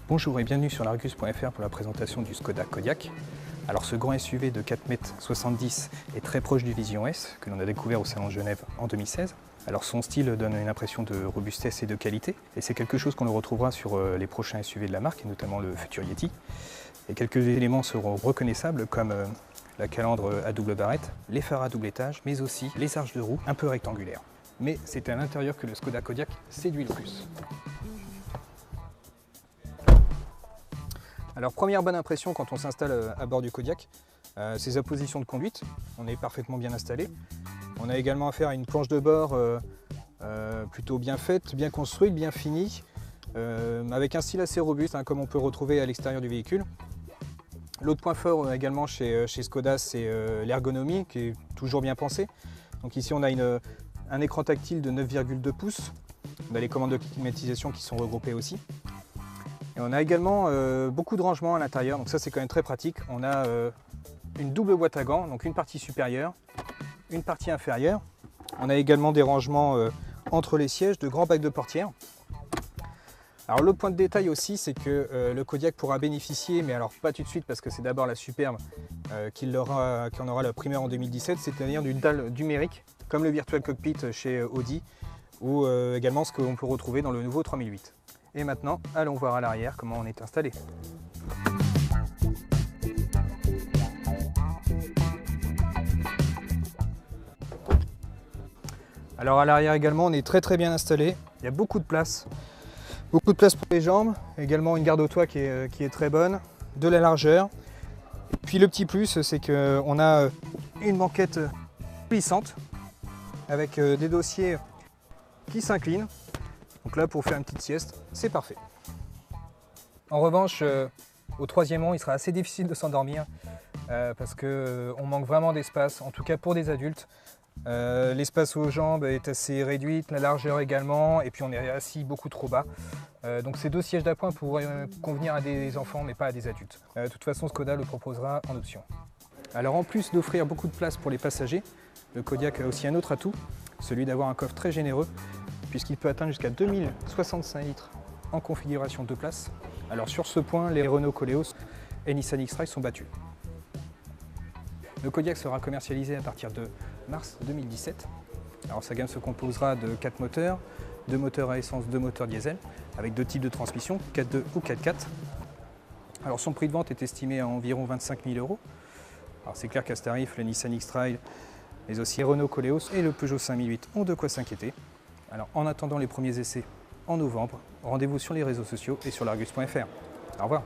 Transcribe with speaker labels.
Speaker 1: Bonjour et bienvenue sur l'Argus.fr pour la présentation du Skoda Kodiaq. Alors ce grand SUV de 4,70 m est très proche du Vision S que l'on a découvert au Salon de Genève en 2016. Alors son style donne une impression de robustesse et de qualité et c'est quelque chose qu'on retrouvera sur les prochains SUV de la marque et notamment le futur Yeti. Et quelques éléments seront reconnaissables comme la calandre à double barrette, les phares à double étage mais aussi les arches de roue un peu rectangulaires. Mais c'est à l'intérieur que le Skoda Kodiaq séduit le plus. Alors première bonne impression quand on s'installe à bord du Kodiaq, c'est sa position de conduite, on est parfaitement bien installé. On a également affaire à une planche de bord plutôt bien faite, bien construite, bien finie, avec un style assez robuste comme on peut retrouver à l'extérieur du véhicule. L'autre point fort également chez Skoda, c'est l'ergonomie qui est toujours bien pensée. Donc ici on a un écran tactile de 9,2 pouces, on a les commandes de climatisation qui sont regroupées aussi. Et on a également beaucoup de rangements à l'intérieur, donc ça c'est quand même très pratique. On a une double boîte à gants, donc une partie supérieure, une partie inférieure. On a également des rangements entre les sièges, de grands bacs de portière. Alors l'autre point de détail aussi, c'est que le Kodiaq pourra bénéficier, mais alors pas tout de suite parce que c'est d'abord la Superbe qui en aura la primeur en 2017, c'est-à-dire d'une dalle numérique, comme le Virtual Cockpit chez Audi, ou également ce qu'on peut retrouver dans le nouveau 3008. Et maintenant, allons voir à l'arrière comment on est installé. Alors à l'arrière également, on est très bien installé. Il y a beaucoup de place pour les jambes. Également une garde au toit qui est très bonne, de la largeur. Et puis le petit plus, c'est qu'on a une banquette plissante avec des dossiers qui s'inclinent. Donc là, pour faire une petite sieste, c'est parfait. En revanche, au troisième rang, il sera assez difficile de s'endormir parce qu'on manque vraiment d'espace, en tout cas pour des adultes. L'espace aux jambes est assez réduit, la largeur également, et puis on est assis beaucoup trop bas. Donc ces deux sièges d'appoint pourraient convenir à des enfants, mais pas à des adultes. De toute façon, Skoda le proposera en option. Alors en plus d'offrir beaucoup de place pour les passagers, le Kodiaq a aussi un autre atout, celui d'avoir un coffre très généreux, puisqu'il peut atteindre jusqu'à 2065 litres en configuration 2 places. Alors sur ce point, les Renault Koleos et Nissan X-Trail sont battus. Le Kodiaq sera commercialisé à partir de mars 2017. Alors sa gamme se composera de 4 moteurs, 2 moteurs à essence, 2 moteurs diesel, avec 2 types de transmission, 4.2 ou 4.4. Alors son prix de vente est estimé à environ 25 000 €. Alors c'est clair qu'à ce tarif, le Nissan X-Trail, mais aussi les Renault Koleos et le Peugeot 5008 ont de quoi s'inquiéter. Alors en attendant les premiers essais en novembre, rendez-vous sur les réseaux sociaux et sur l'Argus.fr. Au revoir.